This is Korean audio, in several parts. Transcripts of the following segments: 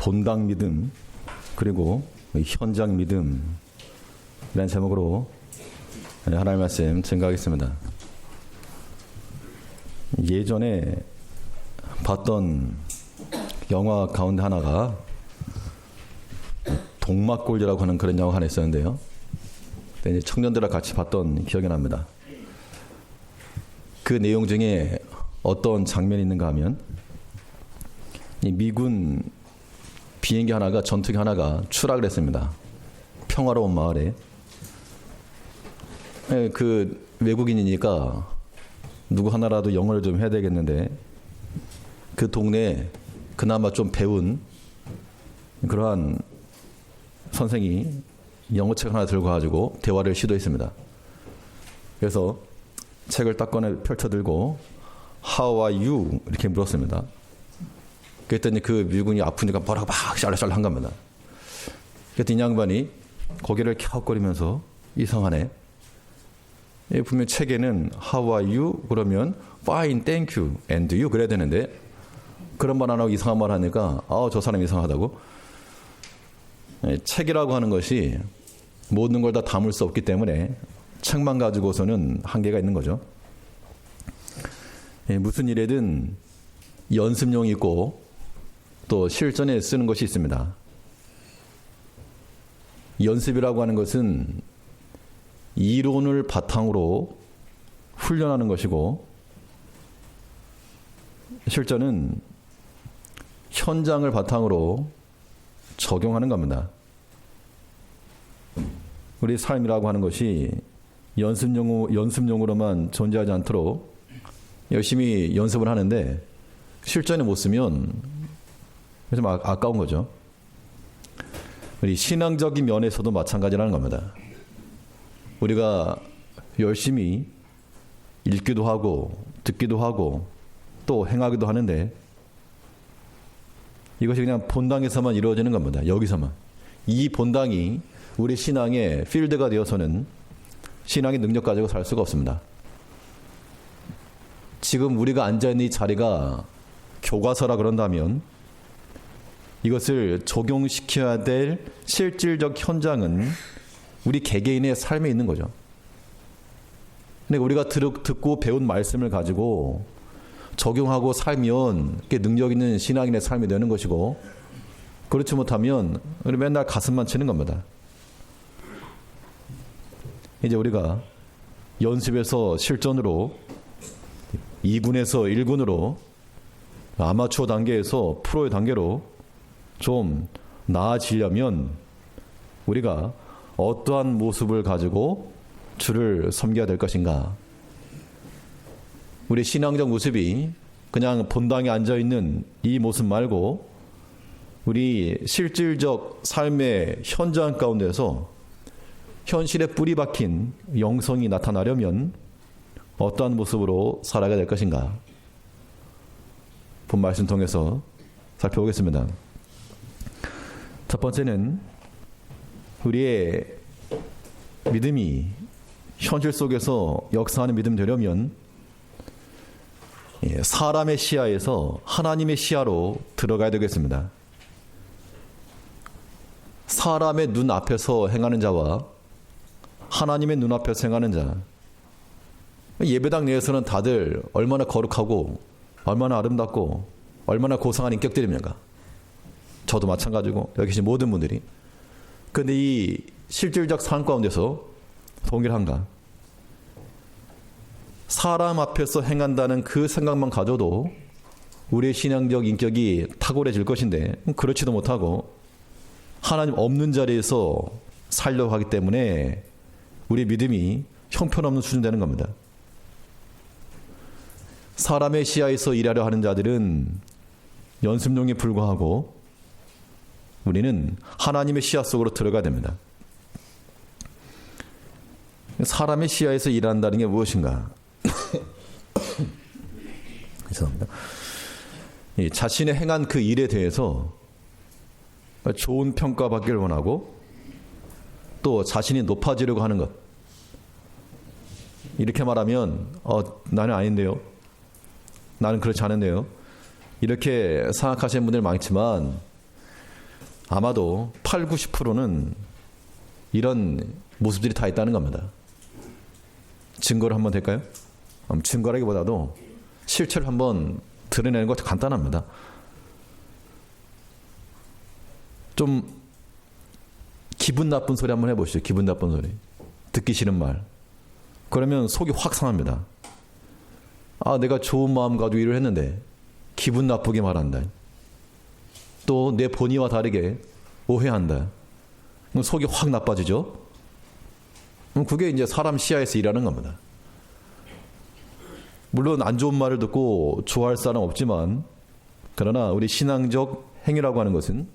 본당 믿음 그리고 현장 믿음이라는 제목으로 하나님의 말씀 증거하겠습니다. 예전에 봤던 영화 가운데 하나가 동막골이라고 하는 그런 영화가 하나 있었는데요. 그때 이제 청년들과 같이 봤던 기억이 납니다. 그 내용 중에 어떤 장면이 있는가 하면 이 미군 비행기 하나가 전투기 하나가 추락을 했습니다. 평화로운 마을에. 그 외국인이니까 누구 하나라도 영어를 좀 해야 되겠는데 그 동네에 그나마 좀 배운 그러한 선생이 영어책 하나 들고 가지고 대화를 시도했습니다. 그래서 책을 딱 꺼내 펼쳐들고 How are you? 이렇게 물었습니다. 그랬더니 그 미군이 아프니까 뭐라고 막 샬라샬라 한 겁니다. 그랬더니 이 양반이 고개를 캬웃거리면서 이상하네. 분명 책에는 How are you? 그러면 Fine, thank you, and you 그래야 되는데 그런 말 안 하고 이상한 말 하니까 저 사람 이상하다고. 책이라고 하는 것이 모든 걸 다 담을 수 없기 때문에 책만 가지고서는 한계가 있는 거죠. 무슨 일에든 연습용이 있고 또 실전에 쓰는 것이 있습니다. 연습이라고 하는 것은 이론을 바탕으로 훈련하는 것이고 실전은 현장을 바탕으로 적용하는 겁니다. 우리 삶이라고 하는 것이 연습용으로만 존재하지 않도록 열심히 연습을 하는데 실전에 못 쓰면 좀 아까운 거죠. 우리 신앙적인 면에서도 마찬가지라는 겁니다. 우리가 열심히 읽기도 하고 듣기도 하고 또 행하기도 하는데 이것이 그냥 본당에서만 이루어지는 겁니다. 여기서만. 이 본당이 우리 신앙의 필드가 되어서는 신앙의 능력 가지고 살 수가 없습니다. 지금 우리가 앉아있는 이 자리가 교과서라 그런다면 이것을 적용시켜야 될 실질적 현장은 우리 개개인의 삶에 있는 거죠. 근데 우리가 듣고 배운 말씀을 가지고 적용하고 살면 그게 능력 있는 신앙인의 삶이 되는 것이고 그렇지 못하면 우리 맨날 가슴만 치는 겁니다. 이제 우리가 연습에서 실전으로 2군에서 1군으로 아마추어 단계에서 프로의 단계로 좀 나아지려면 우리가 어떠한 모습을 가지고 주를 섬겨야 될 것인가? 우리 신앙적 모습이 그냥 본당에 앉아있는 이 모습 말고 우리 실질적 삶의 현장 가운데서 현실에 뿌리 박힌 영성이 나타나려면 어떠한 모습으로 살아가야 될 것인가? 본 말씀 통해서 살펴보겠습니다. 첫 번째는 우리의 믿음이 현실 속에서 역사하는 믿음 되려면 사람의 시야에서 하나님의 시야로 들어가야 되겠습니다. 사람의 눈 앞에서 행하는 자와 하나님의 눈 앞에서 행하는 자. 예배당 내에서는 다들 얼마나 거룩하고 얼마나 아름답고 얼마나 고상한 인격들입니까? 저도 마찬가지고 여기 계신 모든 분들이. 그런데 이 실질적 삶 가운데서 동일한가? 사람 앞에서 행한다는 그 생각만 가져도 우리의 신앙적 인격이 탁월해질 것인데 그렇지도 못하고 하나님 없는 자리에서 살려고 하기 때문에 우리 믿음이 형편없는 수준 되는 겁니다. 사람의 시야에서 일하려 하는 자들은 연습용에 불과하고 우리는 하나님의 시야 속으로 들어가야 됩니다. 사람의 시야에서 일한다는 게 무엇인가? 죄송합니다. 자신의 행한 그 일에 대해서 좋은 평가받기를 원하고 또 자신이 높아지려고 하는 것. 이렇게 말하면 나는 아닌데요. 나는 그렇지 않은데요. 이렇게 생각하시는 분들 많지만 아마도 8, 90%는 이런 모습들이 다 있다는 겁니다. 증거를 한번 될까요? 증거라기보다도 실체를 한번 드러내는 거 간단합니다. 좀 기분 나쁜 소리 한번 해보시죠. 기분 나쁜 소리. 듣기 싫은 말. 그러면 속이 확 상합니다. 아, 내가 좋은 마음 가지고 일을 했는데 기분 나쁘게 말한다. 또 내 본의와 다르게 오해한다. 그럼 속이 확 나빠지죠. 그럼 그게 이제 사람 시야에서 일하는 겁니다. 물론 안 좋은 말을 듣고 좋아할 사람 없지만, 그러나 우리 신앙적 행위라고 하는 것은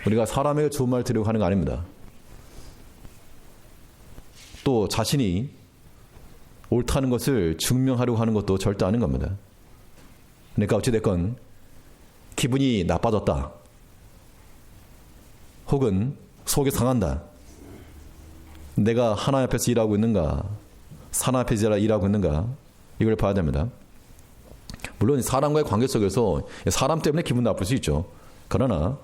우리가 사람에게 좋은 말 들으려고 하는 거 아닙니다. 또 자신이 옳다는 것을 증명하려고 하는 것도 절대 아닌 겁니다. 그러니까 어찌됐건 기분이 나빠졌다, 혹은 속이 상한다, 내가 하나님 앞에서 일하고 있는가, 사람 앞에서 일하고 있는가, 이걸 봐야 됩니다. 물론 사람과의 관계 속에서 사람 때문에 기분 나쁠 수 있죠. 그러나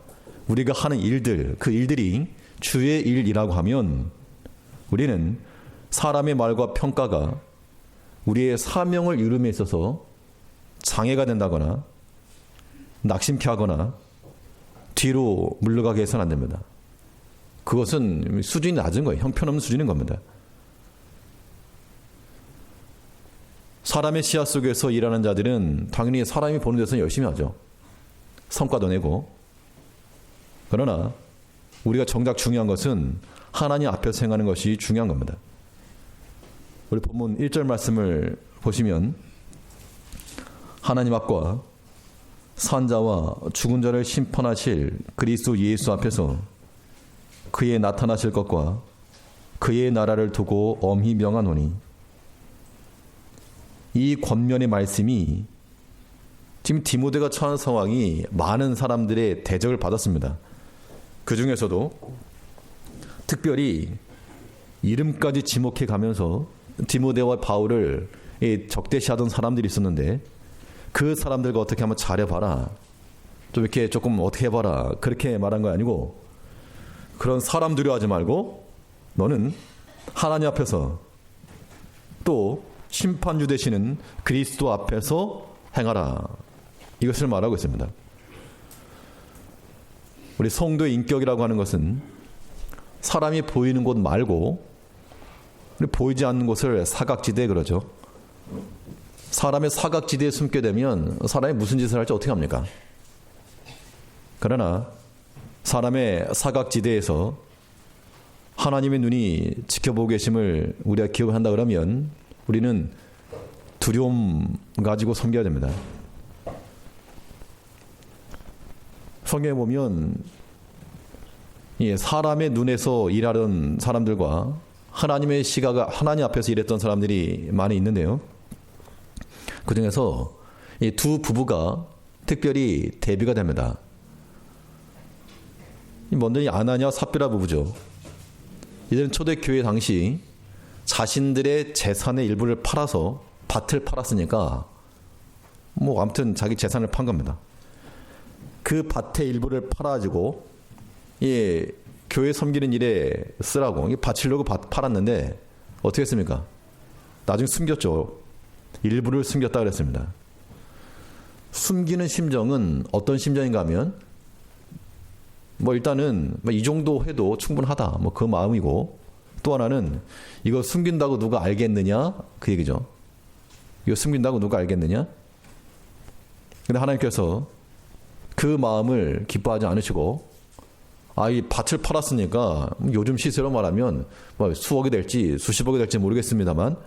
우리가 하는 일들, 그 일들이 주의 일이라고 하면 우리는 사람의 말과 평가가 우리의 사명을 이룸에 있어서 장애가 된다거나 낙심케 하거나 뒤로 물러가게 해서는 안 됩니다. 그것은 수준이 낮은 거예요. 형편없는 수준인 겁니다. 사람의 시야 속에서 일하는 자들은 당연히 사람이 보는 데서는 열심히 하죠. 성과도 내고. 그러나 우리가 정작 중요한 것은 하나님 앞에서 행하는 것이 중요한 겁니다. 우리 본문 1절 말씀을 보시면 하나님 앞과 산자와 죽은 자를 심판하실 그리스도 예수 앞에서 그의 나타나실 것과 그의 나라를 두고 엄히 명하노니, 이 권면의 말씀이 지금 디모데가 처한 상황이 많은 사람들의 대적을 받았습니다. 그 중에서도 특별히 이름까지 지목해 가면서 디모데와 바울을 적대시하던 사람들이 있었는데, 그 사람들과 어떻게 한번 잘해봐라, 좀 이렇게 조금 어떻게 해봐라, 그렇게 말한 거 아니고, 그런 사람 두려워하지 말고 너는 하나님 앞에서 또 심판주 되시는 그리스도 앞에서 행하라, 이것을 말하고 있습니다. 우리 성도의 인격이라고 하는 것은 사람이 보이는 곳 말고 보이지 않는 곳을 사각지대 그러죠. 사람의 사각지대에 숨게 되면 사람이 무슨 짓을 할지 어떻게 합니까? 그러나 사람의 사각지대에서 하나님의 눈이 지켜보고 계심을 우리가 기억한다 그러면 우리는 두려움 가지고 섬겨야 됩니다. 성경에 보면 사람의 눈에서 일하던 사람들과 하나님의 시각을 하나님 앞에서 일했던 사람들이 많이 있는데요. 그 중에서 이 두 부부가 특별히 대비가 됩니다. 먼저 아나니아 삽비라 부부죠. 이들은 초대교회 당시 자신들의 재산의 일부를 팔아서 밭을 팔았으니까 뭐 아무튼 자기 재산을 판 겁니다. 그 밭의 일부를 팔아가지고 교회 섬기는 일에 쓰라고 바치려고 팔았는데 어떻게 했습니까? 나중에 숨겼죠. 일부를 숨겼다 그랬습니다. 숨기는 심정은 어떤 심정인가 하면 뭐 일단은 이 정도 해도 충분하다, 뭐 그 마음이고, 또 하나는 이거 숨긴다고 누가 알겠느냐, 그 얘기죠. 이거 숨긴다고 누가 알겠느냐. 근데 하나님께서 그 마음을 기뻐하지 않으시고, 이 밭을 팔았으니까 요즘 시세로 말하면 뭐 수억이 될지 수십억이 될지 모르겠습니다만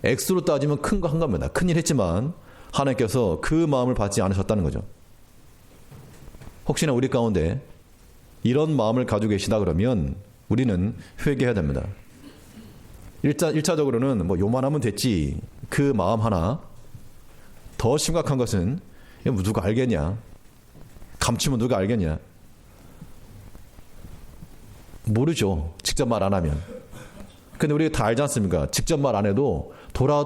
액수로 따지면 큰 거 한 겁니다. 큰일 했지만 하나님께서 그 마음을 받지 않으셨다는 거죠. 혹시나 우리 가운데 이런 마음을 가지고 계시다 그러면 우리는 회개해야 됩니다. 1차적으로는 뭐 요만하면 됐지, 그 마음 하나. 더 심각한 것은 누가 알겠냐, 감추면 누가 알겠냐. 모르죠, 직접 말 안 하면. 근데 우리가 다 알지 않습니까? 직접 말 안 해도 돌아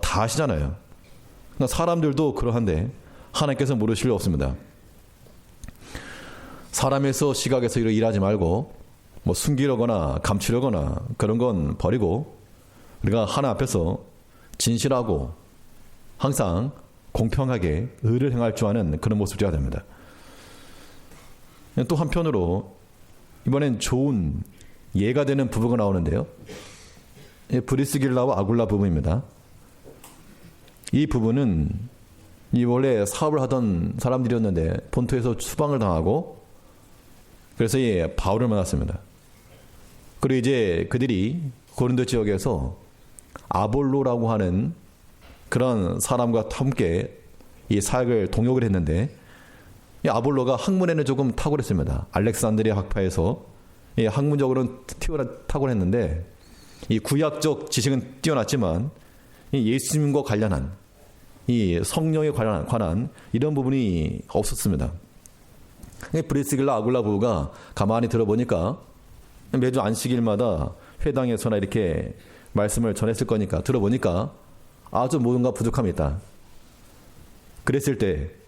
다 아시잖아요. 그러니까 사람들도 그러한데 하나님께서 모르실 리 없습니다. 사람에서 시각에서 일하지 말고 뭐 숨기려거나 감추려거나 그런 건 버리고 우리가 하나 앞에서 진실하고 항상 공평하게 의를 행할 줄 아는 그런 모습을 져야 됩니다. 또 한편으로 이번엔 좋은 예가 되는 부부가 나오는데요. 브리스길라와 아굴라 부부입니다. 이 부부는 이 원래 사업을 하던 사람들이었는데 본토에서 추방을 당하고 그래서 바울을 만났습니다. 그리고 이제 그들이 고린도 지역에서 아볼로라고 하는 그런 사람과 함께 이 사역을 동역을 했는데 이 아볼로가 학문에는 조금 탁월했습니다. 알렉산드리아 학파에서 학문적으로는 탁월했는데 이 구약적 지식은 뛰어났지만 이 예수님과 관련한 이 성령에 관한 이런 부분이 없었습니다. 브리스길라 아굴라 부부가 가만히 들어보니까 매주 안식일마다 회당에서나 이렇게 말씀을 전했을 거니까 들어보니까 아주 뭔가 부족함이 있다. 그랬을 때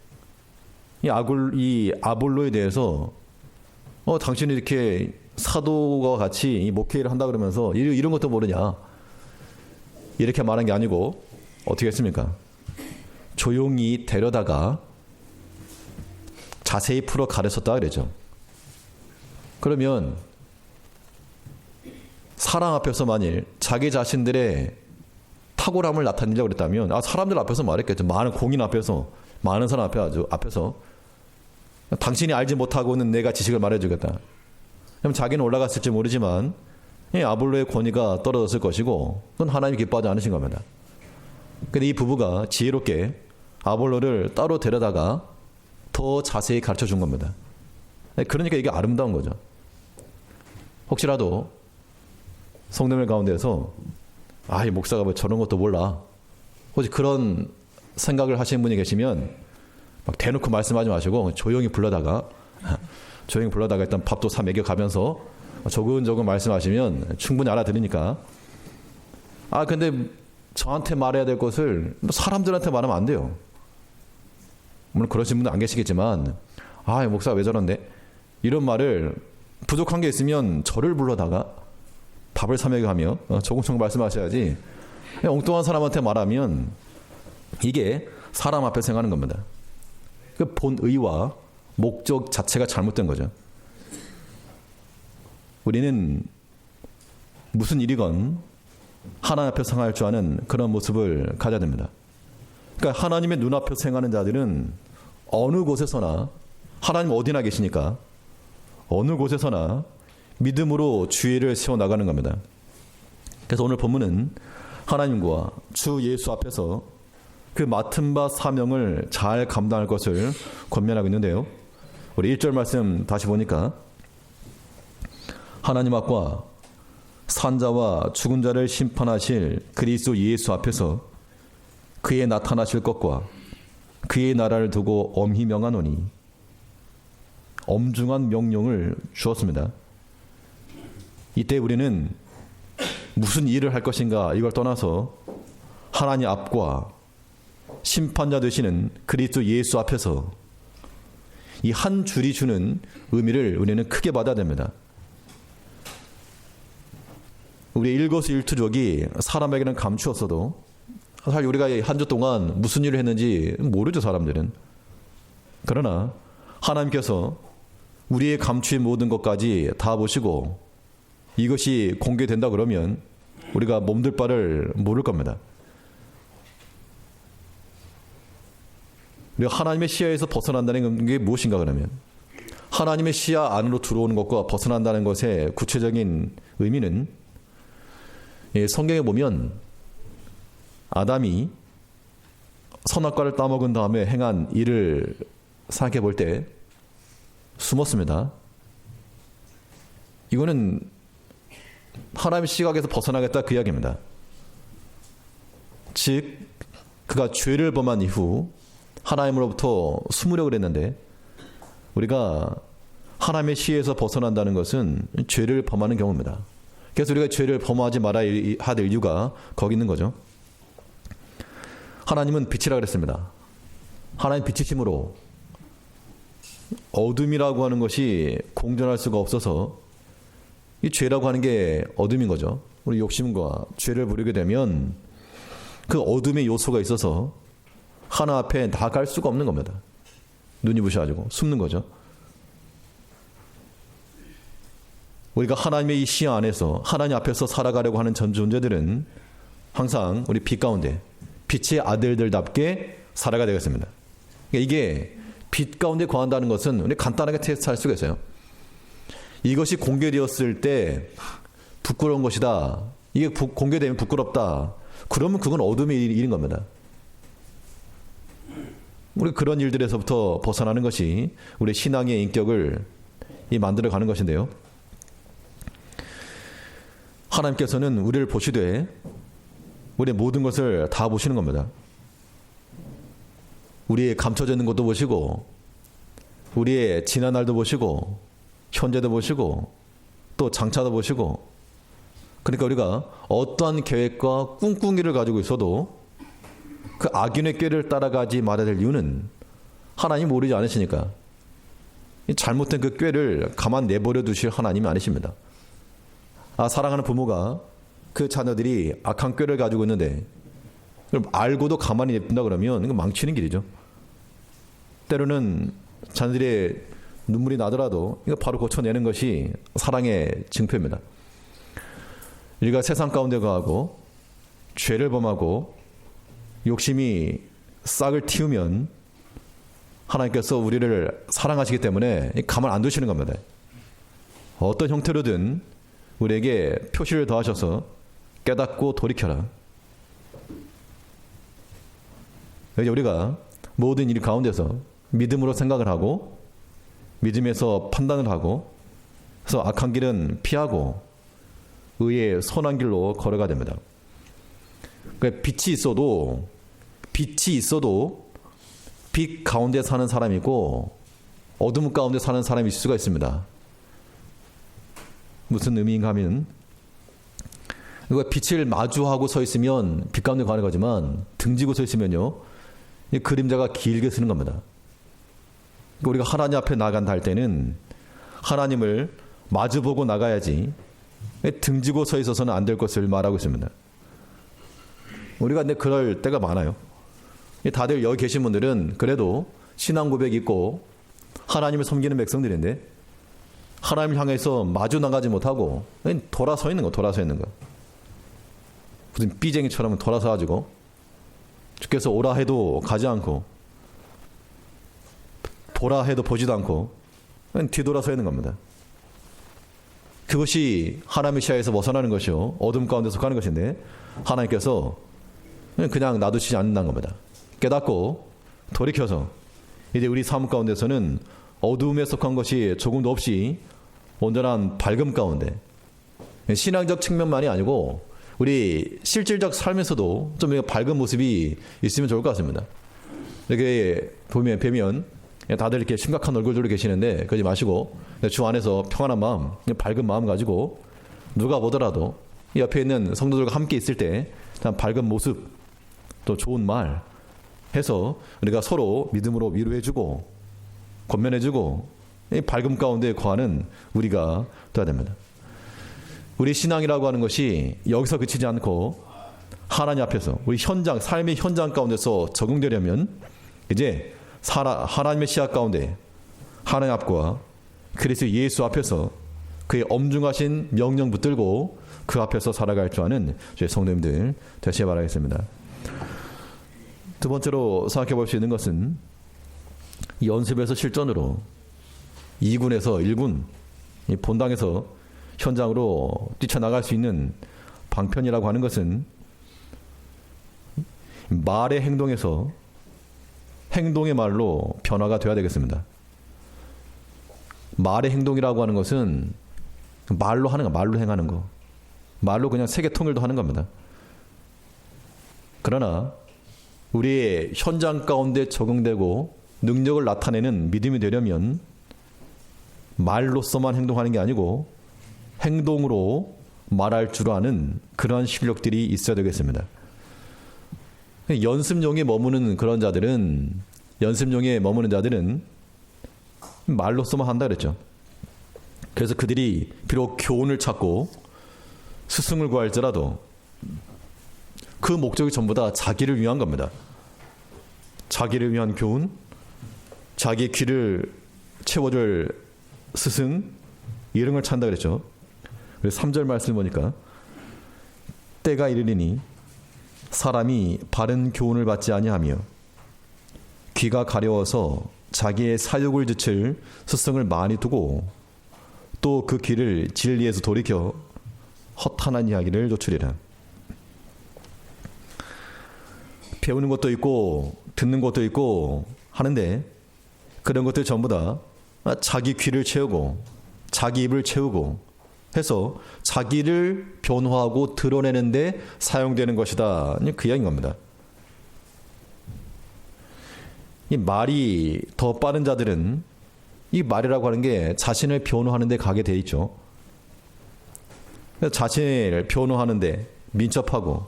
이 아볼로에 대해서 당신이 이렇게 사도가 같이 이 목회를 한다 그러면서 이런 것도 모르냐 이렇게 말한 게 아니고 어떻게 했습니까? 조용히 데려다가 자세히 풀어 가르쳤다 그러죠. 그러면 사람 앞에서 만일 자기 자신들의 탁월함을 나타내려고 그랬다면 사람들 앞에서 말했겠죠. 많은 공인 앞에서 많은 사람 앞에서 당신이 알지 못하고는 내가 지식을 말해주겠다. 그럼 자기는 올라갔을지 모르지만 아볼로의 권위가 떨어졌을 것이고 그건 하나님이 기뻐하지 않으신 겁니다. 근데 이 부부가 지혜롭게 아볼로를 따로 데려다가 더 자세히 가르쳐 준 겁니다. 그러니까 이게 아름다운 거죠. 혹시라도 성도들 가운데서 이 목사가 뭐 저런 것도 몰라. 혹시 그런 생각을 하시는 분이 계시면 막 대놓고 말씀하지 마시고 조용히 불러다가 일단 밥도 사 먹여가면서 조근조근 말씀하시면 충분히 알아들으니까 근데 저한테 말해야 될 것을 사람들한테 말하면 안 돼요. 물론 그러신 분은 안 계시겠지만 목사가 왜 저런데 이런 말을 부족한 게 있으면 저를 불러다가 밥을 사 먹여가며 조금조금 말씀하셔야지 엉뚱한 사람한테 말하면 이게 사람 앞에서 행하는 겁니다. 그 본의와 목적 자체가 잘못된 거죠. 우리는 무슨 일이건 하나님 앞에서 행할 줄 아는 그런 모습을 가져야 됩니다. 그러니까 하나님의 눈앞에서 행하는 자들은 어느 곳에서나 하나님 어디나 계시니까 어느 곳에서나 믿음으로 주의를 세워나가는 겁니다. 그래서 오늘 본문은 하나님과 주 예수 앞에서 그 맡은 바 사명을 잘 감당할 것을 권면하고 있는데요. 우리 1절 말씀 다시 보니까 하나님 앞과 산자와 죽은 자를 심판하실 그리스도 예수 앞에서 그의 나타나실 것과 그의 나라를 두고 엄히 명하노니 엄중한 명령을 주었습니다. 이때 우리는 무슨 일을 할 것인가 이걸 떠나서 하나님 앞과 심판자 되시는 그리스도 예수 앞에서 이 한 줄이 주는 의미를 우리는 크게 받아야 됩니다. 우리 일거수일투족이 사람에게는 감추었어도 사실 우리가 한 주 동안 무슨 일을 했는지 모르죠, 사람들은. 그러나 하나님께서 우리의 감추인 모든 것까지 다 보시고 이것이 공개된다 그러면 우리가 몸둘 바를 모를 겁니다. 우리가 하나님의 시야에서 벗어난다는 게 무엇인가 그러면 하나님의 시야 안으로 들어오는 것과 벗어난다는 것의 구체적인 의미는 성경에 보면 아담이 선악과를 따먹은 다음에 행한 일을 생각해 볼 때 숨었습니다. 이거는 하나님의 시각에서 벗어나겠다 그 이야기입니다. 즉 그가 죄를 범한 이후 하나님으로부터 숨으려고 그랬는데 우리가 하나님의 시에서 벗어난다는 것은 죄를 범하는 경우입니다. 그래서 우리가 죄를 범하지 말아야 할 이유가 거기 있는 거죠. 하나님은 빛이라 그랬습니다. 하나님 빛이심으로 어둠이라고 하는 것이 공존할 수가 없어서 이 죄라고 하는 게 어둠인 거죠. 우리 욕심과 죄를 부리게 되면 그 어둠의 요소가 있어서 하나 앞에 나갈 수가 없는 겁니다. 눈이 부셔가지고 숨는 거죠. 우리가 하나님의 이 시야 안에서 하나님 앞에서 살아가려고 하는 전 존재들은 항상 우리 빛 가운데 빛의 아들들답게 살아가야 되겠습니다. 그러니까 이게 빛 가운데 거한다는 것은 우리 간단하게 테스트할 수가 있어요. 이것이 공개되었을 때 부끄러운 것이다. 이게 공개되면 부끄럽다. 그러면 그건 어둠의 일인 겁니다. 우리 그런 일들에서부터 벗어나는 것이 우리 신앙의 인격을 만들어가는 것인데요. 하나님께서는 우리를 보시되 우리의 모든 것을 다 보시는 겁니다. 우리의 감춰져 있는 것도 보시고 우리의 지난 날도 보시고 현재도 보시고 또 장차도 보시고, 그러니까 우리가 어떠한 계획과 꿍꿍이를 가지고 있어도 그 악인의 꾀를 따라가지 말아야 될 이유는 하나님이 모르지 않으시니까. 잘못된 그 꾀를 가만 내버려 두실 하나님이 아니십니다. 사랑하는 부모가 그 자녀들이 악한 꾀를 가지고 있는데 알고도 가만히 냅둔다 그러면 이거 망치는 길이죠. 때로는 자녀들의 눈물이 나더라도 이거 바로 고쳐내는 것이 사랑의 증표입니다. 우리가 세상 가운데 거하고 죄를 범하고 욕심이 싹을 틔우면 하나님께서 우리를 사랑하시기 때문에 가만 안 두시는 겁니다. 어떤 형태로든 우리에게 표시를 더하셔서 깨닫고 돌이켜라. 우리가 모든 일 가운데서 믿음으로 생각을 하고 믿음에서 판단을 하고 그래서 악한 길은 피하고 의의 선한 길로 걸어가야 됩니다. 그러니까 빛이 있어도 빛 가운데 사는 사람이고 어둠 가운데 사는 사람이 있을 수가 있습니다. 무슨 의미인가 하면 빛을 마주하고 서 있으면 빛 가운데 가는 거지만 등지고 서 있으면요 이 그림자가 길게 쓰는 겁니다. 우리가 하나님 앞에 나간다 할 때는 하나님을 마주보고 나가야지 등지고 서 있어서는 안 될 것을 말하고 있습니다. 우리가 근데 그럴 때가 많아요. 다들 여기 계신 분들은 그래도 신앙 고백이 있고 하나님을 섬기는 백성들인데 하나님을 향해서 마주 나가지 못하고 돌아서 있는 거. 무슨 삐쟁이처럼 돌아서 가지고 주께서 오라 해도 가지 않고 보라 해도 보지도 않고 뒤돌아서 있는 겁니다. 그것이 하나님의 시야에서 벗어나는 것이요 어둠 가운데 속하는 것인데 하나님께서 그냥 놔두시지 않는다는 겁니다. 깨닫고 돌이켜서 이제 우리 삶 가운데서는 어두움에 속한 것이 조금도 없이 온전한 밝음 가운데, 신앙적 측면만이 아니고 우리 실질적 삶에서도 좀 밝은 모습이 있으면 좋을 것 같습니다. 이렇게 뵈면 다들 이렇게 심각한 얼굴들로 계시는데 그러지 마시고 주 안에서 평안한 마음, 밝은 마음 가지고 누가 보더라도 옆에 있는 성도들과 함께 있을 때 밝은 모습, 또 좋은 말 해서 우리가 서로 믿음으로 위로해주고 권면해주고 이 밝음 가운데 거하는 우리가 되어야 됩니다. 우리 신앙이라고 하는 것이 여기서 그치지 않고 하나님 앞에서 우리 현장, 삶의 현장 가운데서 적용되려면 이제 하나님의 시야 가운데 하나님 앞과 그리스도 예수 앞에서 그의 엄중하신 명령 붙들고 그 앞에서 살아갈 줄 아는 저희 성도님들 되시기 바라겠습니다. 두 번째로 생각해 볼 수 있는 것은 연습에서 실전으로 2군에서 1군, 본당에서 현장으로 뛰쳐나갈 수 있는 방편이라고 하는 것은 말의 행동에서 행동의 말로 변화가 되어야 되겠습니다. 말의 행동이라고 하는 것은 말로 하는 거, 말로 행하는 거, 말로 그냥 세계 통일도 하는 겁니다. 그러나 우리의 현장 가운데 적용되고 능력을 나타내는 믿음이 되려면 말로서만 행동하는 게 아니고 행동으로 말할 줄 아는 그러한 실력들이 있어야 되겠습니다. 연습용에 머무는 자들은 말로서만 한다 그랬죠. 그래서 그들이 비록 교훈을 찾고 스승을 구할지라도 그 목적이 전부 다 자기를 위한 겁니다. 자기를 위한 교훈, 자기의 귀를 채워줄 스승, 이런 걸 찾는다 그랬죠. 그래서 3절 말씀을 보니까 때가 이르리니 사람이 바른 교훈을 받지 아니하며 귀가 가려워서 자기의 사욕을 지칠 스승을 많이 두고 또 그 귀를 진리에서 돌이켜 허탄한 이야기를 노출이라. 배우는 것도 있고 듣는 것도 있고 하는데 그런 것들 전부 다 자기 귀를 채우고 자기 입을 채우고 해서 자기를 변화하고 드러내는데 사용되는 것이다. 그 이야기인 겁니다. 이 말이 더 빠른 자들은 이 말이라고 하는 게 자신을 변호하는 데 가게 돼 있죠. 자신을 변호하는 데 민첩하고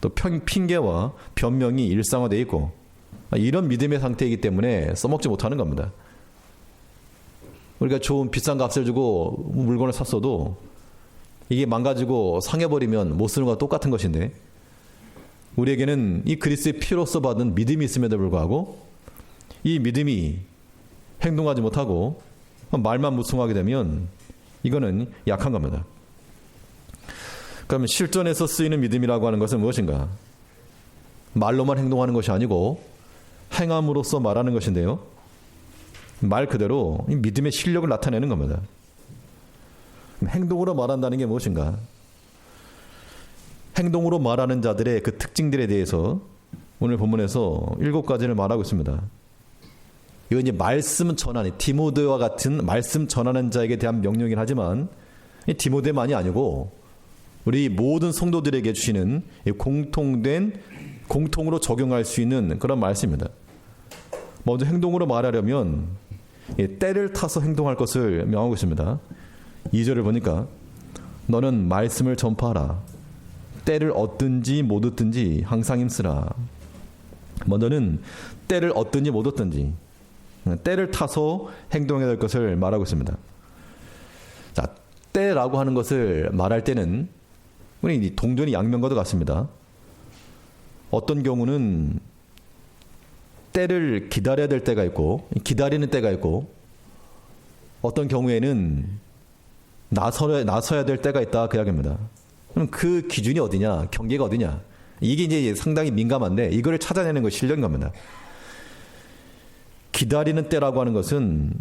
또 핑계와 변명이 일상화되어 있고 이런 믿음의 상태이기 때문에 써먹지 못하는 겁니다. 우리가 좋은 비싼 값을 주고 물건을 샀어도 이게 망가지고 상해버리면 못 쓰는 것과 똑같은 것인데 우리에게는 이 그리스도의 피로써 받은 믿음이 있음에도 불구하고 이 믿음이 행동하지 못하고 말만 무성하게 되면 이거는 약한 겁니다. 그러면 실전에서 쓰이는 믿음이라고 하는 것은 무엇인가? 말로만 행동하는 것이 아니고 행함으로써 말하는 것인데요. 말 그대로 이 믿음의 실력을 나타내는 겁니다. 행동으로 말한다는 게 무엇인가? 행동으로 말하는 자들의 그 특징들에 대해서 오늘 본문에서 7가지를 말하고 있습니다. 이건 이제 말씀 전하는 디모데와 같은 말씀 전하는 자에게 대한 명령이긴 하지만 이 디모데만이 아니고 우리 모든 성도들에게 주시는 공통으로 적용할 수 있는 그런 말씀입니다. 먼저 행동으로 말하려면 때를 타서 행동할 것을 명하고 있습니다. 2절을 보니까 너는 말씀을 전파하라. 때를 얻든지 못 얻든지 항상 힘쓰라. 먼저는 때를 얻든지 못 얻든지 때를 타서 행동해야 될 것을 말하고 있습니다. 자, 때라고 하는 것을 말할 때는 우리 동전이 양면과도 같습니다. 어떤 경우는 때를 기다려야 될 때가 있고 기다리는 때가 있고 어떤 경우에는 나서야 될 때가 있다 그 이야기입니다. 그럼 그 기준이 어디냐? 경계가 어디냐? 이게 이제 상당히 민감한데 이거를 찾아내는 것이 실력인 겁니다. 기다리는 때라고 하는 것은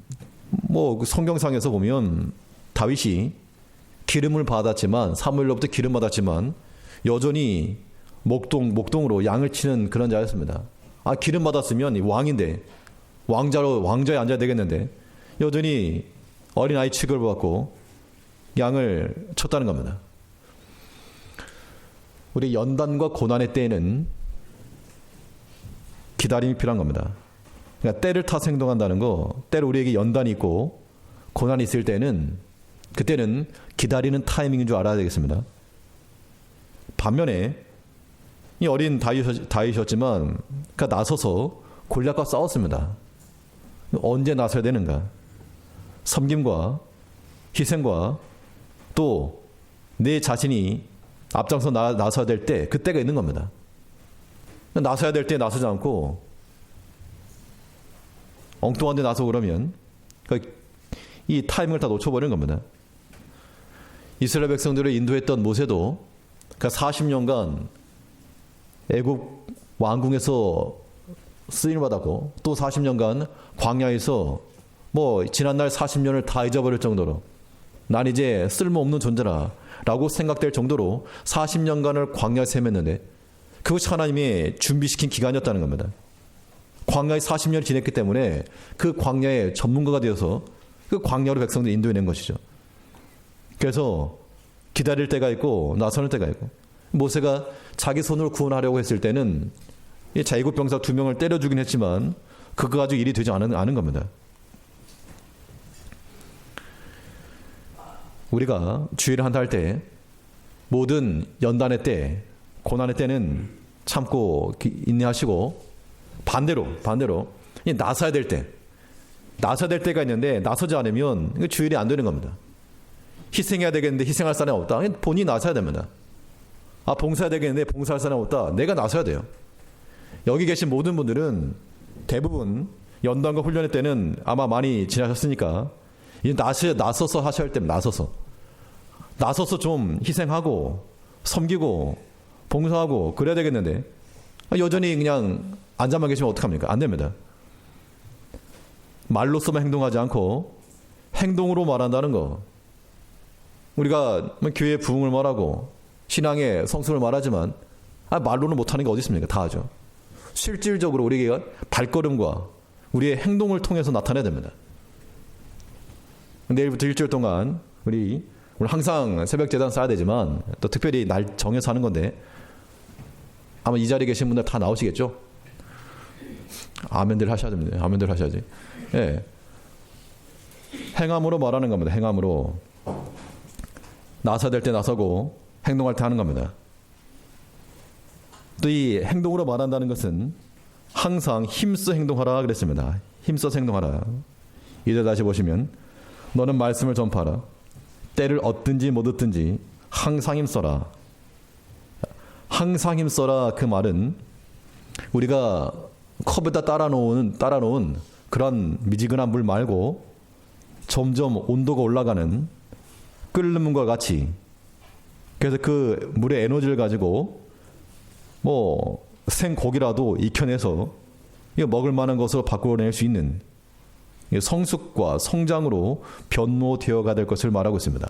뭐 성경상에서 보면 다윗이 기름을 받았지만 사무엘로부터 기름 받았지만 여전히 목동으로 양을 치는 그런 자였습니다. 기름 받았으면 왕인데 왕자에 앉아야 되겠는데 여전히 어린아이 취급을 받고 양을 쳤다는 겁니다. 우리 연단과 고난의 때에는 기다림이 필요한 겁니다. 그러니까 때를 타서 행동한다는 거, 때로 우리에게 연단이 있고 고난이 있을 때는 그때는 기다리는 타이밍인 줄 알아야 되겠습니다. 반면에 이 어린 다윗이었지만 그가 나서서 골리앗과 싸웠습니다. 언제 나서야 되는가? 섬김과 희생과 또 내 자신이 앞장서 나서야 될 때 그때가 있는 겁니다. 나서야 될 때 나서지 않고 엉뚱한 데 나서 그러면 이 타이밍을 다 놓쳐버리는 겁니다. 이스라엘 백성들을 인도했던 모세도 40년간 애굽 왕궁에서 쓰임을 받았고 또 40년간 광야에서 지난날 40년을 다 잊어버릴 정도로 난 이제 쓸모없는 존재라 라고 생각될 정도로 40년간을 광야에서 헤맸는데 그것이 하나님이 준비시킨 기간이었다는 겁니다. 광야에 40년을 지냈기 때문에 그 광야의 전문가가 되어서 그 광야로 백성들 인도해낸 것이죠. 그래서 기다릴 때가 있고 나서는 때가 있고 모세가 자기 손으로 구원하려고 했을 때는 애굽 병사 2명을 때려 죽긴 했지만 그거 가지고 일이 되지 않은 겁니다. 우리가 주의를 한다 할 때 모든 연단의 때, 고난의 때는 참고 인내하시고 반대로 나서야 될 때 나서야 될 때가 있는데 나서지 않으면 이거 주일이 안 되는 겁니다. 희생해야 되겠는데 희생할 사람이 없다. 본인이 나서야 됩니다. 봉사해야 되겠는데 봉사할 사람이 없다. 내가 나서야 돼요. 여기 계신 모든 분들은 대부분 연단과 훈련의 때는 아마 많이 지나셨으니까 이제 나서서 하셔야 할 때면 나서서 좀 희생하고 섬기고 봉사하고 그래야 되겠는데 여전히 그냥 앉아만 계시면 어떡합니까? 안 됩니다. 말로서만 행동하지 않고 행동으로 말한다는 거. 우리가 교회의 부흥을 말하고 신앙의 성숙을 말하지만 말로는 못하는 게 어디 있습니까? 다 하죠. 실질적으로 우리가 발걸음과 우리의 행동을 통해서 나타내야 됩니다. 내일부터 일주일 동안 우리 항상 새벽 제단 써야 되지만 또 특별히 날 정해서 하는 건데 아마 이 자리에 계신 분들 다 나오시겠죠? 아멘들 하셔야 됩니다. 아멘들 하셔야지. 예. 행함으로 말하는 겁니다. 행함으로. 나서야 될 때 나서고 행동할 때 하는 겁니다. 또 이 행동으로 말한다는 것은 항상 힘써 행동하라 그랬습니다. 힘써 행동하라. 이제 다시 보시면 너는 말씀을 전파하라. 때를 얻든지 못 얻든지 항상 힘써라. 항상 힘써라 그 말은 우리가 컵에다 따라 놓은 그런 미지근한 물 말고 점점 온도가 올라가는 끓는 물과 같이 그래서 그 물의 에너지를 가지고 생고기라도 익혀내서 먹을 만한 것으로 바꾸어낼 수 있는 성숙과 성장으로 변모되어가 될 것을 말하고 있습니다.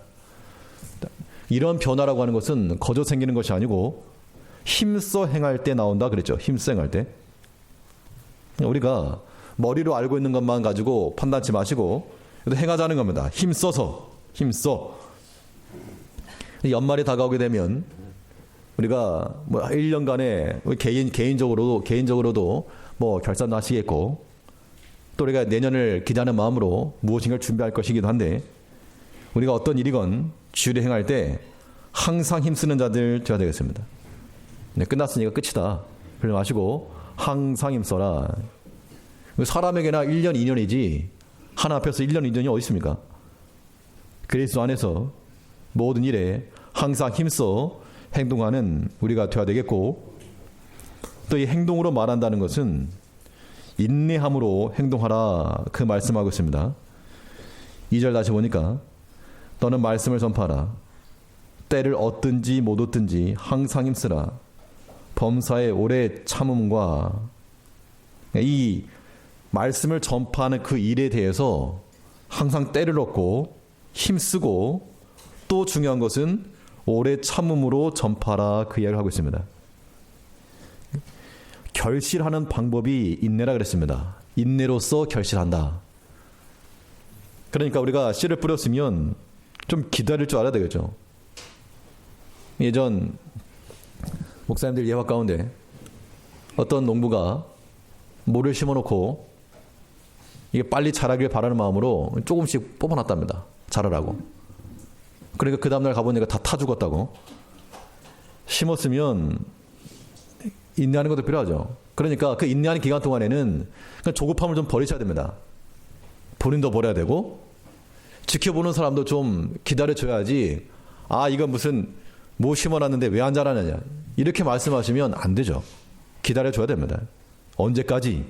이런 변화라고 하는 것은 거저 생기는 것이 아니고 힘써 행할 때 나온다 그랬죠. 힘써 행할 때. 우리가 머리로 알고 있는 것만 가지고 판단치 마시고 행하자는 겁니다. 힘써. 연말이 다가오게 되면 우리가 1년간에 개인적으로도 결산도 하시겠고 또 우리가 내년을 기대하는 마음으로 무엇인가를 준비할 것이기도 한데 우리가 어떤 일이건 주일에 행할 때 항상 힘쓰는 자들 되어야 되겠습니다. 네, 끝났으니까 끝이다. 그러지 마시고 항상 힘써라. 사람에게나 1년, 2년이지 하나 앞에서 1년, 2년이 어디 있습니까? 그리스도 안에서 모든 일에 항상 힘써 행동하는 우리가 되어야 되겠고 또 이 행동으로 말한다는 것은 인내함으로 행동하라 그 말씀하고 있습니다. 2절 다시 보니까 너는 말씀을 전파하라. 때를 얻든지 못 얻든지 항상 힘쓰라. 범사의 오래 참음과 이 말씀을 전파하는 그 일에 대해서 항상 때를 얻고 힘쓰고 또 중요한 것은 오래 참음으로 전파하라 그 이야기를 하고 있습니다. 결실하는 방법이 인내라 그랬습니다. 인내로서 결실한다. 그러니까 우리가 씨를 뿌렸으면 좀 기다릴 줄 알아야 되겠죠. 예전 목사님들 예화 가운데 어떤 농부가 모를 심어놓고 이게 빨리 자라길 바라는 마음으로 조금씩 뽑아놨답니다. 자라라고. 그러니까 그 다음날 가보니까 다 타 죽었다고. 심었으면 인내하는 것도 필요하죠. 그러니까 그 인내하는 기간 동안에는 조급함을 좀 버리셔야 됩니다. 본인도 버려야 되고 지켜보는 사람도 좀 기다려줘야지 이거 무슨 뭐 심어놨는데 왜 안 자라느냐 이렇게 말씀하시면 안 되죠. 기다려줘야 됩니다. 언제까지?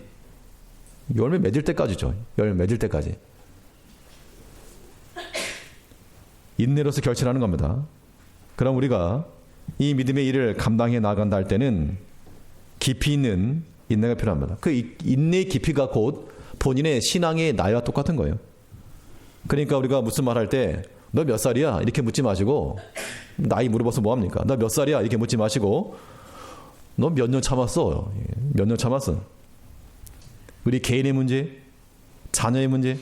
열매 맺을 때까지죠. 열매 맺을 때까지. 인내로서 결실하는 겁니다. 그럼 우리가 이 믿음의 일을 감당해 나간다 할 때는 깊이 있는 인내가 필요합니다. 그 인내의 깊이가 곧 본인의 신앙의 나이와 똑같은 거예요. 그러니까 우리가 무슨 말 할 때 너 몇 살이야? 이렇게 묻지 마시고 나이 물어봐서 뭐합니까? 너 몇 살이야? 이렇게 묻지 마시고 너 몇 년 참았어? 몇 년 참았어? 우리 개인의 문제, 자녀의 문제,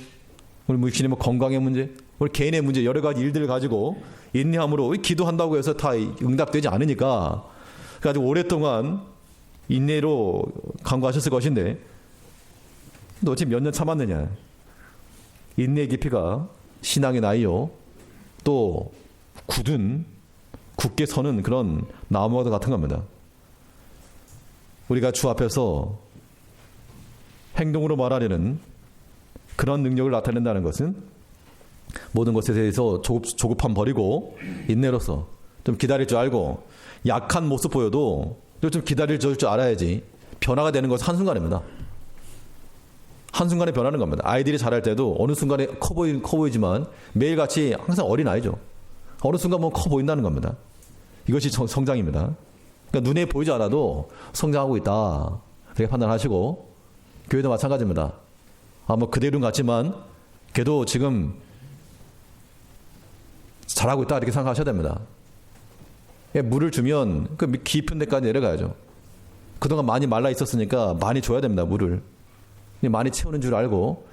우리 무신의 건강의 문제, 우리 개인의 문제 여러 가지 일들을 가지고 인내함으로 기도한다고 해서 다 응답되지 않으니까 그래가지고 오랫동안 인내로 간구하셨을 것인데 너 지금 몇 년 참았느냐? 인내의 깊이가 신앙의 나이요 또 굳게 서는 그런 나무와 같은 겁니다. 우리가 주 앞에서 행동으로 말하려는 그런 능력을 나타낸다는 것은 모든 것에 대해서 조급함 버리고 인내로서 좀 기다릴 줄 알고 약한 모습 보여도 좀 기다릴 줄 알아야지 변화가 되는 것은 한순간입니다. 한순간에 변하는 겁니다. 아이들이 자랄 때도 어느 순간에 커 보이지만 매일같이 항상 어린아이죠. 어느 순간 보면 커 보인다는 겁니다. 이것이 성장입니다. 그러니까 눈에 보이지 않아도 성장하고 있다. 그렇게 판단하시고 교회도 마찬가지입니다. 뭐 그대 이름 같지만 걔도 지금 잘하고 있다 이렇게 생각하셔야 됩니다. 물을 주면 그 깊은 데까지 내려가야죠. 그동안 많이 말라 있었으니까 많이 줘야 됩니다. 물을 많이 채우는 줄 알고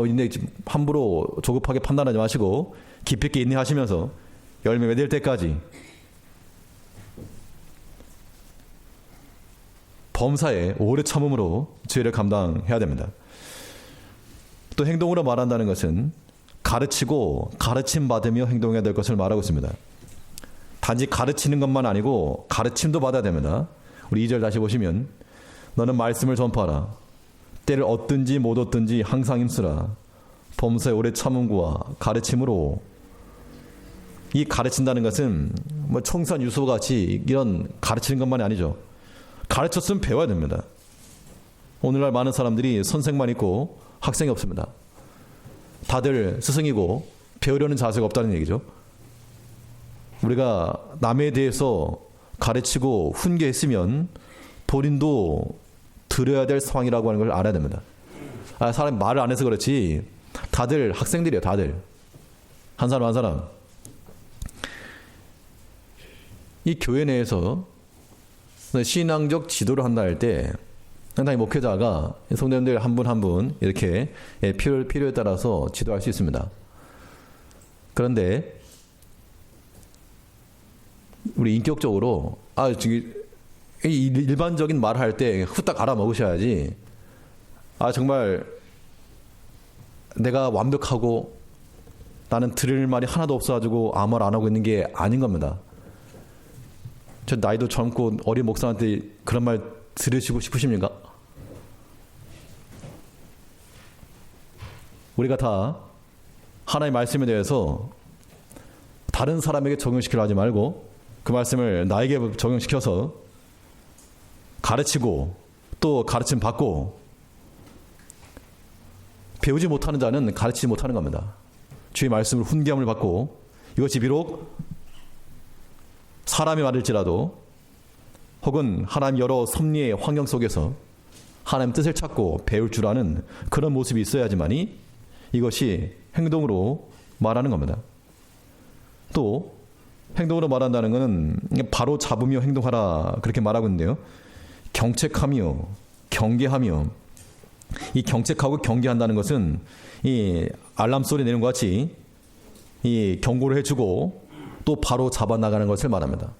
인내 함부로 조급하게 판단하지 마시고 깊이 있게 인내하시면서 열매 맺을 때까지 범사에 오래 참음으로 죄를 감당해야 됩니다. 또 행동으로 말한다는 것은 가르치고 가르침 받으며 행동해야 될 것을 말하고 있습니다. 단지 가르치는 것만 아니고 가르침도 받아야 됩니다. 우리 2절 다시 보시면 너는 말씀을 전파하라. 때를 얻든지 못 얻든지 항상 힘쓰라. 범사에 오래 참음과 가르침으로. 이 가르친다는 것은 뭐 청산 유소 같이 이런 가르치는 것만이 아니죠. 가르쳤으면 배워야 됩니다. 오늘날 많은 사람들이 선생만 있고 학생이 없습니다. 다들 스승이고 배우려는 자세가 없다는 얘기죠. 우리가 남에 대해서 가르치고 훈계했으면 본인도 들어야 될 상황이라고 하는 걸 알아야 됩니다. 사람이 말을 안 해서 그렇지 다들 학생들이에요. 다들 한 사람 한 사람. 이 교회 내에서 신앙적 지도를 한다 할 때 상당히 목회자가 성도님들 한 분 한 분 이렇게 필요에 따라서 지도할 수 있습니다. 그런데 우리 인격적으로 일반적인 말을 할 때 후딱 알아먹으셔야지 정말 내가 완벽하고 나는 들을 말이 하나도 없어가지고 아무 말 안 하고 있는 게 아닌 겁니다. 저 나이도 젊고 어린 목사한테 그런 말 들으시고 싶으십니까? 우리가 다 하나의 말씀에 대해서 다른 사람에게 적용시키려 하지 말고 그 말씀을 나에게 적용시켜서 가르치고 또 가르침 받고 배우지 못하는 자는 가르치지 못하는 겁니다. 주의 말씀을 훈계함을 받고 이것이 비록 사람이 말일지라도 혹은 하나님 여러 섭리의 환경 속에서 하나님 뜻을 찾고 배울 줄 아는 그런 모습이 있어야지만이 이것이 행동으로 말하는 겁니다. 또 행동으로 말한다는 것은 바로 잡으며 행동하라 그렇게 말하고 있는데요. 경책하며 경계하며 이 경책하고 경계한다는 것은 이 알람 소리 내는 것 같이 이 경고를 해주고 또 바로 잡아나가는 것을 말합니다.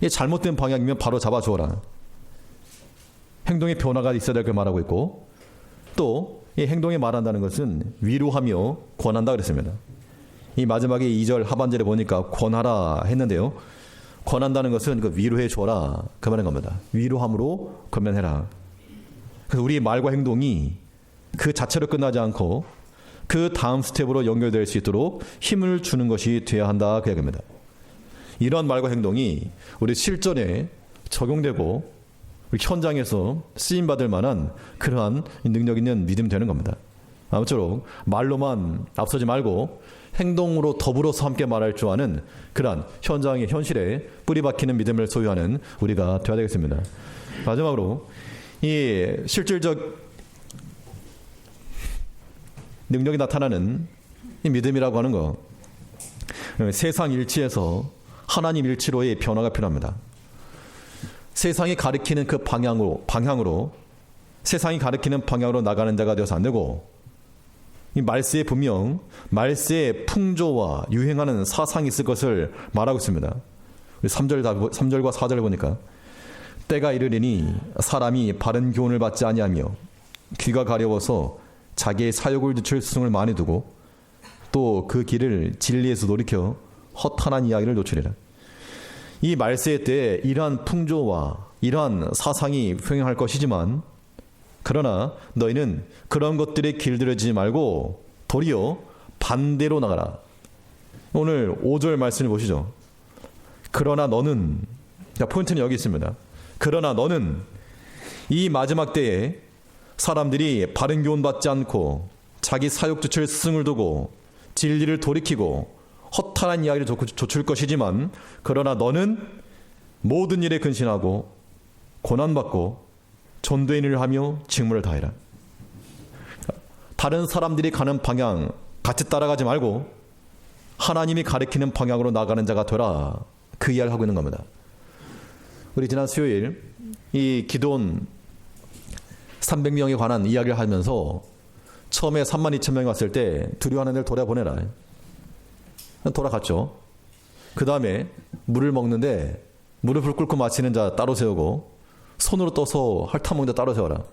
이 잘못된 방향이면 바로 잡아주어라. 행동의 변화가 있어야 될 걸 말하고 있고 또 이 행동에 말한다는 것은 위로하며 권한다 그랬습니다. 이 마지막에 2절 하반절에 보니까 권하라 했는데요. 권한다는 것은 그 위로해 줘라 그 말인 겁니다. 위로함으로 권면해라. 그래서 우리 말과 행동이 그 자체로 끝나지 않고 그 다음 스텝으로 연결될 수 있도록 힘을 주는 것이 되어야 한다 그 얘기입니다. 이러한 말과 행동이 우리 실전에 적용되고 우리 현장에서 쓰임받을 만한 그러한 능력 있는 믿음이 되는 겁니다. 아무쪼록 말로만 앞서지 말고 행동으로 더불어서 함께 말할 줄 아는 그러한 현장의 현실에 뿌리박히는 믿음을 소유하는 우리가 되어야 되겠습니다. 마지막으로 이 실질적 능력이 나타나는 이 믿음이라고 하는 거 세상 일치에서 하나님 일치로의 변화가 필요합니다. 세상이 가리키는 그 방향으로 세상이 가리키는 방향으로 나가는 자가 되어서 안 되고 이 말세에 분명 말세의 풍조와 유행하는 사상이 있을 것을 말하고 있습니다. 3절과 4절을 보니까 때가 이르리니 사람이 바른 교훈을 받지 아니하며 귀가 가려워서 자기의 사욕을 늦출 스승을 많이 두고 또 그 길을 진리에서 돌이켜 허탄한 이야기를 놓치리라. 이 말세 때 이러한 풍조와 이러한 사상이 횡행할 것이지만 그러나 너희는 그런 것들에 길들여지지 말고 도리어 반대로 나가라. 오늘 5절 말씀을 보시죠. 그러나 너는, 포인트는 여기 있습니다. 그러나 너는 이 마지막 때에 사람들이 바른 교훈 받지 않고 자기 사욕조칠 스승을 두고 진리를 돌이키고 허탄한 이야기를 조출 것이지만, 그러나 너는 모든 일에 근신하고 고난받고 전도인 일을 하며 직무를 다해라. 다른 사람들이 가는 방향 같이 따라가지 말고 하나님이 가리키는 방향으로 나가는 자가 되라. 그 이야기를 하고 있는 겁니다. 우리 지난 수요일 이 기드온 300명에 관한 이야기를 하면서 처음에 32,000명이 왔을 때 두려워하는 데를 돌아보내라. 돌아갔죠. 그 다음에 물을 먹는데 무릎을 꿇고 마시는 자 따로 세우고 손으로 떠서 핥아먹는 자 따로 세워라.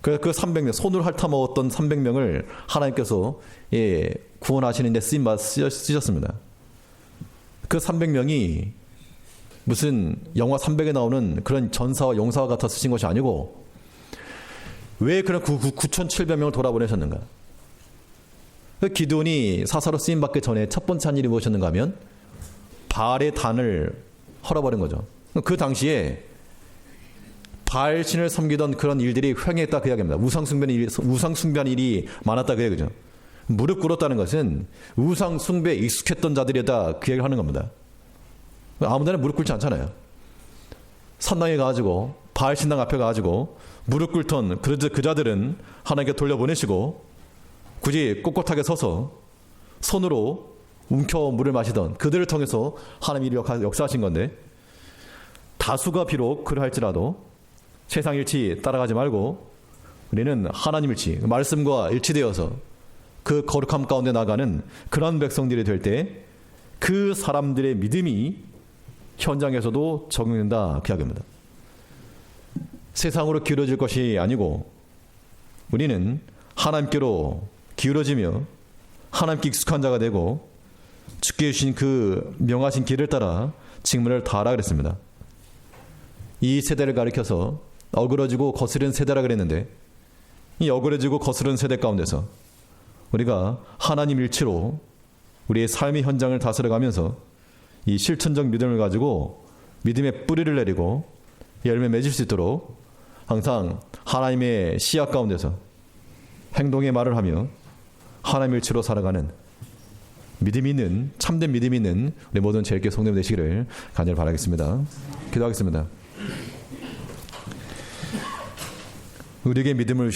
그래서 그 300명, 손으로 핥아먹었던 300명을 하나님께서 구원하시는 데 쓰셨습니다. 그 300명이 무슨 영화 300에 나오는 그런 전사와 용사와 같아 쓰신 것이 아니고, 왜 그런 9,700명을 돌아보내셨는가? 기드온이 사사로 쓰임받기 전에 첫 번째 한 일이 무엇이었는가 하면 바알의 단을 헐어버린 거죠. 그 당시에 바알신을 섬기던 그런 일들이 횡행했다 그 이야기입니다. 우상숭배한 일이 많았다 그 얘기죠. 무릎 꿇었다는 것은 우상숭배에 익숙했던 자들이다 그 얘기를 하는 겁니다. 아무데나 무릎 꿇지 않잖아요. 산당에 가가지고 바알신당 앞에 가가지고 무릎 꿇던 그 자들은 하나님께 돌려보내시고, 굳이 꼿꼿하게 서서 손으로 움켜 물을 마시던 그들을 통해서 하나님이 역사하신 건데, 다수가 비록 그러할지라도 세상 일치 따라가지 말고 우리는 하나님 일치, 말씀과 일치되어서 그 거룩함 가운데 나가는 그런 백성들이 될 때 그 사람들의 믿음이 현장에서도 적용된다 그 이야기입니다. 세상으로 기울어질 것이 아니고 우리는 하나님께로 기울어지며 하나님께 익숙한 자가 되고 주께 주신 그 명하신 길을 따라 직문을 다하라 그랬습니다. 이 세대를 가리켜서 어그러지고 거스른 세대라 그랬는데, 이 어그러지고 거스른 세대 가운데서 우리가 하나님 일치로 우리의 삶의 현장을 다스려가면서 이 실천적 믿음을 가지고 믿음의 뿌리를 내리고 열매 맺을 수 있도록 항상 하나님의 시야 가운데서 행동의 말을 하며 하나님 일치로 살아가는 믿음 있는, 참된 믿음 있는 우리 모든 제일교회 성도님 되시기를 간절히 바라겠습니다. 기도하겠습니다. 우리에게 믿음을